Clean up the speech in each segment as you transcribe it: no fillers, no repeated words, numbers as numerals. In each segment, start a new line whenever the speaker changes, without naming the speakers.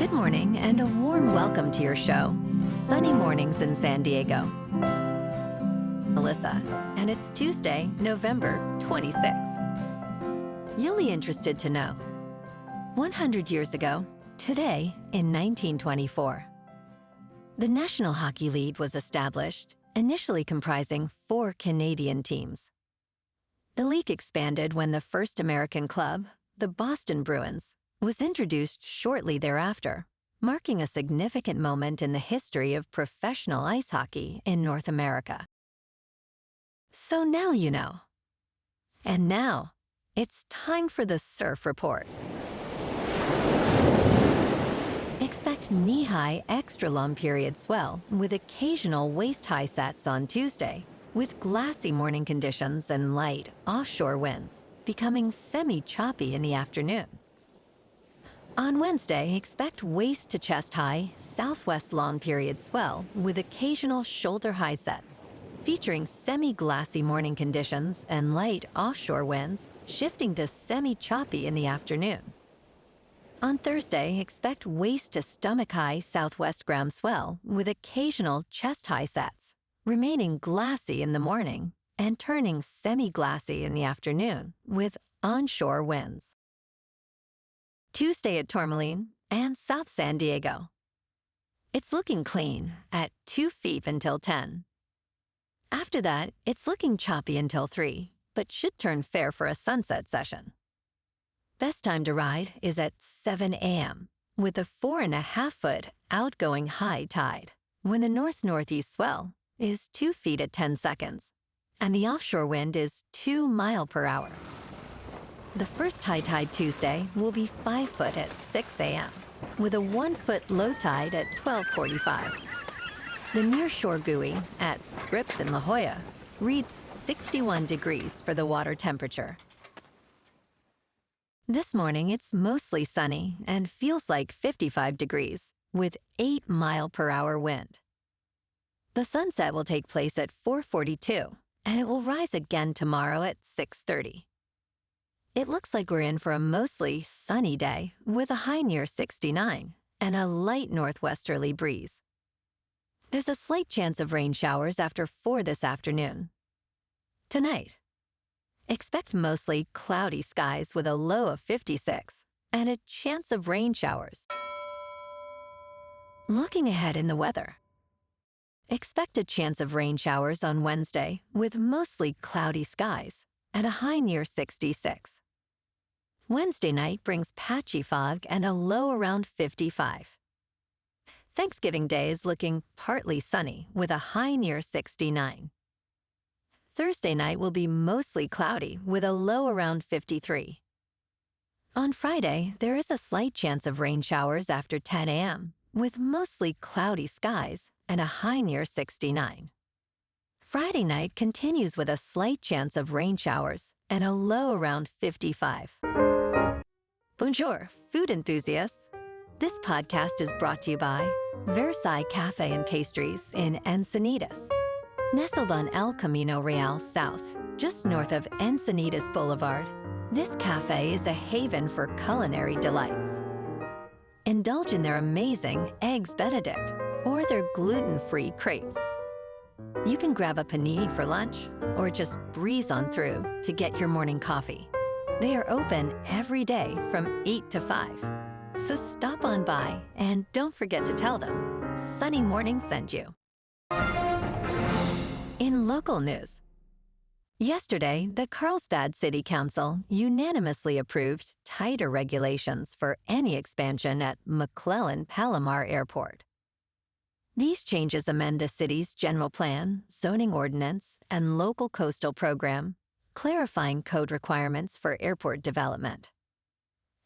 Good morning and a warm welcome to your show, Sunny Mornings in San Diego. Melissa, and it's Tuesday, November 26th. You'll be interested to know, 100 years ago, today in 1924, the National Hockey League was established, initially comprising 4 Canadian teams. The league expanded when the first American club, the Boston Bruins, was introduced shortly thereafter, marking a significant moment in the history of professional ice hockey in North America. So now you know. And now, it's time for the Surf Report. Expect knee-high extra long period swell with occasional waist-high sets on Tuesday, with glassy morning conditions and light offshore winds, becoming semi-choppy in the afternoon. On Wednesday, expect waist to chest high, southwest long period swell with occasional shoulder high sets, featuring semi-glassy morning conditions and light offshore winds, shifting to semi-choppy in the afternoon. On Thursday, expect waist to stomach high southwest ground swell with occasional chest high sets, remaining glassy in the morning and turning semi-glassy in the afternoon with onshore winds. Tuesday at Tourmaline and South San Diego. It's looking clean at 2 feet until 10. After that, it's looking choppy until 3, but should turn fair for a sunset session. Best time to ride is at 7 a.m. with a 4.5-foot outgoing high tide, when the north-northeast swell is 2 feet at 10 seconds, and the offshore wind is 2 miles per hour. The first high tide Tuesday will be 5 foot at 6 a.m., with a 1-foot low tide at 12:45. The nearshore buoy at Scripps in La Jolla reads 61 degrees for the water temperature. This morning, it's mostly sunny and feels like 55 degrees, with 8 mile per hour wind. The sunset will take place at 4:42, and it will rise again tomorrow at 6:30. It looks like we're in for a mostly sunny day with a high near 69 and a light northwesterly breeze. There's a slight chance of rain showers after 4 this afternoon. Tonight, expect mostly cloudy skies with a low of 56 and a chance of rain showers. Looking ahead in the weather, expect a chance of rain showers on Wednesday with mostly cloudy skies and a high near 66. Wednesday night brings patchy fog and a low around 55. Thanksgiving Day is looking partly sunny with a high near 69. Thursday night will be mostly cloudy with a low around 53. On Friday, there is a slight chance of rain showers after 10 a.m. with mostly cloudy skies and a high near 69. Friday night continues with a slight chance of rain showers and a low around 55. Bonjour, food enthusiasts. This podcast is brought to you by Versailles Cafe and Pastries in Encinitas. Nestled on El Camino Real South, just north of Encinitas Boulevard, this cafe is a haven for culinary delights. Indulge in their amazing Eggs Benedict or their gluten-free crepes. You can grab a panini for lunch or just breeze on through to get your morning coffee. They are open every day from 8 to 5. So stop on by and don't forget to tell them Sunny Morning sent you. In local news, yesterday, the Carlsbad City Council unanimously approved tighter regulations for any expansion at McClellan-Palomar Airport. These changes amend the city's general plan, zoning ordinance, and local coastal program, clarifying code requirements for airport development.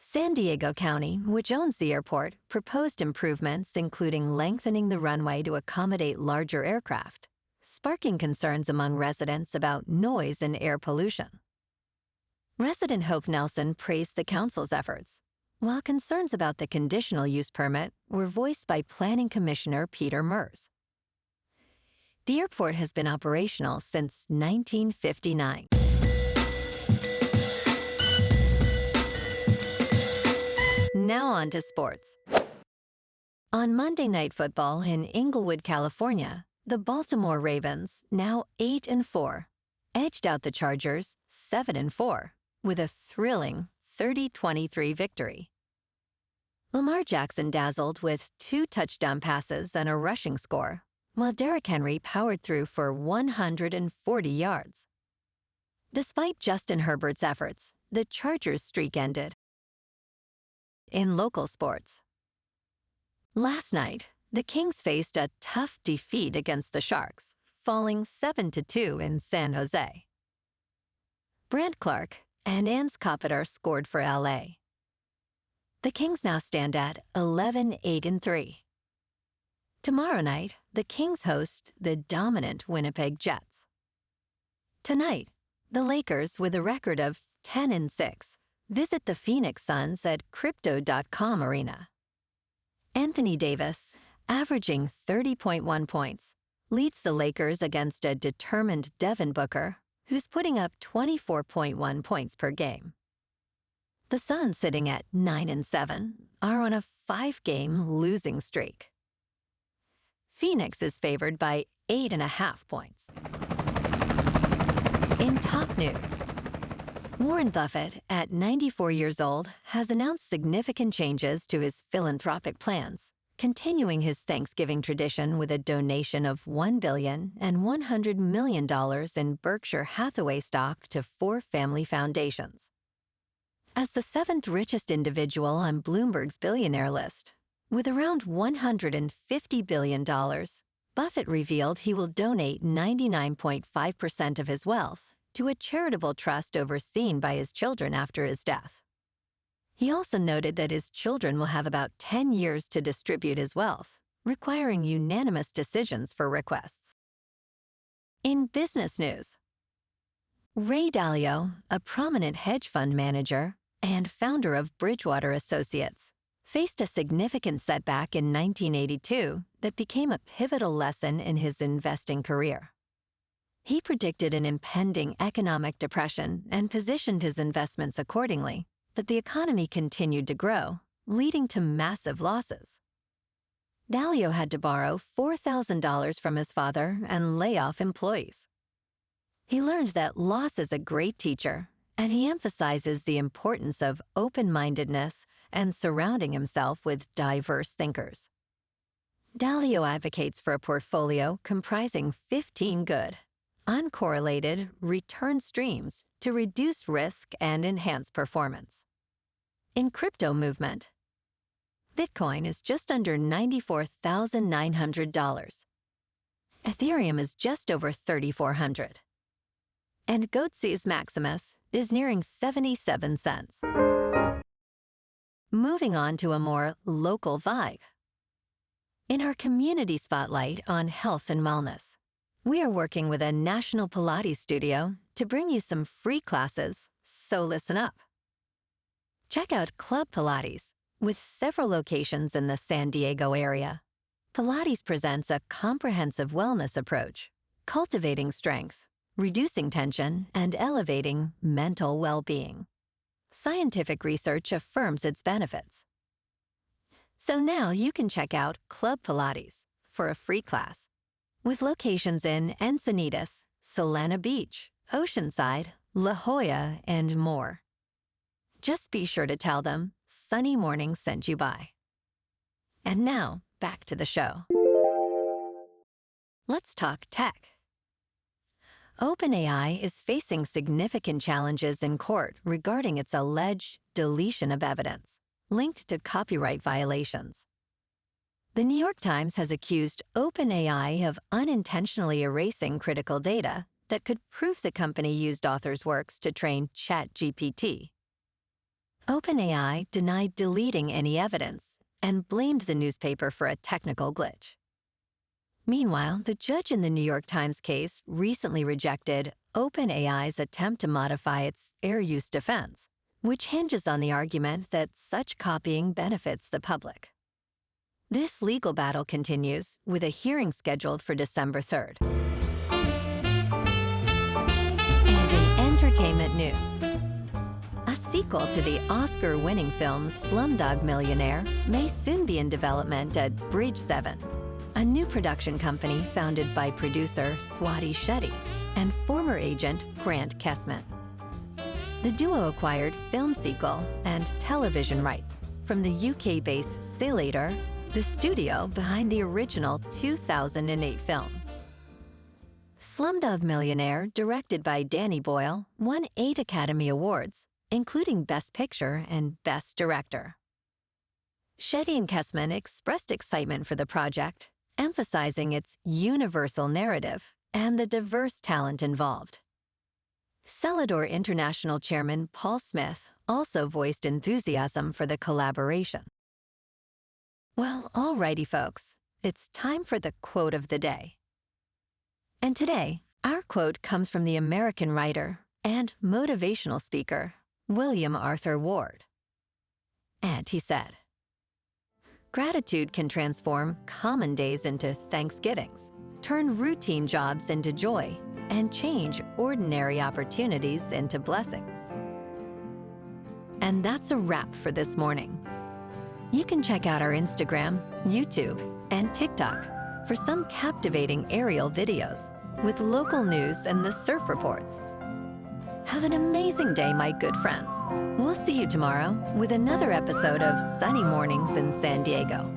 San Diego County, which owns the airport, proposed improvements including lengthening the runway to accommodate larger aircraft, sparking concerns among residents about noise and air pollution. Resident Hope Nelson praised the council's efforts, while concerns about the conditional use permit were voiced by Planning Commissioner Peter Mers. The airport has been operational since 1959. Now on to sports. On Monday Night Football in Inglewood, California, the Baltimore Ravens, now 8-4, edged out the Chargers 7-4 with a thrilling 30-23 victory. Lamar Jackson dazzled with 2 touchdown passes and a rushing score, while Derrick Henry powered through for 140 yards. Despite Justin Herbert's efforts, the Chargers' streak ended. In local sports, last night, the Kings faced a tough defeat against the Sharks, falling 7-2 in San Jose. Brant Clark and Ans Kopitar scored for LA. The Kings now stand at 11-8-3. Tomorrow night, the Kings host the dominant Winnipeg Jets. Tonight, the Lakers, with a record of 10-6, visit the Phoenix Suns at Crypto.com Arena. Anthony Davis, averaging 30.1 points, leads the Lakers against a determined Devin Booker, who's putting up 24.1 points per game. The Suns, sitting at 9-7, are on a 5-game losing streak. Phoenix is favored by 8.5 points. In top news, Warren Buffett, at 94 years old, has announced significant changes to his philanthropic plans, continuing his Thanksgiving tradition with a donation of $1.1 billion in Berkshire Hathaway stock to 4 family foundations. As the 7th richest individual on Bloomberg's billionaire list, with around $150 billion, Buffett revealed he will donate 99.5% of his wealth to a charitable trust overseen by his children after his death. He also noted that his children will have about 10 years to distribute his wealth, requiring unanimous decisions for requests. In business news, Ray Dalio, a prominent hedge fund manager and founder of Bridgewater Associates, faced a significant setback in 1982 that became a pivotal lesson in his investing career. He predicted an impending economic depression and positioned his investments accordingly, but the economy continued to grow, leading to massive losses. Dalio had to borrow $4,000 from his father and lay off employees. He learned that loss is a great teacher, and he emphasizes the importance of open-mindedness and surrounding himself with diverse thinkers. Dalio advocates for a portfolio comprising 15 good, uncorrelated return streams to reduce risk and enhance performance. In crypto movement, Bitcoin is just under $94,900. Ethereum is just over $3,400. And Goatse's Maximus is nearing 77 cents. Moving on to a more local vibe. In our community spotlight on health and wellness, we are working with a national Pilates studio to bring you some free classes, so listen up. Check out Club Pilates, with several locations in the San Diego area. Pilates presents a comprehensive wellness approach, cultivating strength, reducing tension, and elevating mental well-being. Scientific research affirms its benefits. So now you can check out Club Pilates for a free class, with locations in Encinitas, Solana Beach, Oceanside, La Jolla, and more. Just be sure to tell them Sunny Morning sent you by. And now, back to the show. Let's talk tech. OpenAI is facing significant challenges in court regarding its alleged deletion of evidence linked to copyright violations. The New York Times has accused OpenAI of unintentionally erasing critical data that could prove the company used authors' works to train ChatGPT. OpenAI denied deleting any evidence and blamed the newspaper for a technical glitch. Meanwhile, the judge in the New York Times case recently rejected OpenAI's attempt to modify its fair use defense, which hinges on the argument that such copying benefits the public. This legal battle continues, with a hearing scheduled for December 3rd. And in entertainment news, a sequel to the Oscar-winning film Slumdog Millionaire may soon be in development at Bridge 7, a new production company founded by producer Swati Shetty and former agent Grant Kessman. The duo acquired film sequel and television rights from the UK-based Cilator, the studio behind the original 2008 film. Slumdog Millionaire, directed by Danny Boyle, won 8 Academy Awards, including Best Picture and Best Director. Shetty and Kessman expressed excitement for the project, emphasizing its universal narrative and the diverse talent involved. Celador International Chairman Paul Smith also voiced enthusiasm for the collaboration. Well, alrighty folks, it's time for the quote of the day. And today, our quote comes from the American writer and motivational speaker, William Arthur Ward. And he said, "Gratitude can transform common days into Thanksgivings, turn routine jobs into joy, and change ordinary opportunities into blessings." And that's a wrap for this morning. You can check out our Instagram, YouTube, and TikTok for some captivating aerial videos with local news and the surf reports. Have an amazing day, my good friends. We'll see you tomorrow with another episode of Sunny Mornings in San Diego.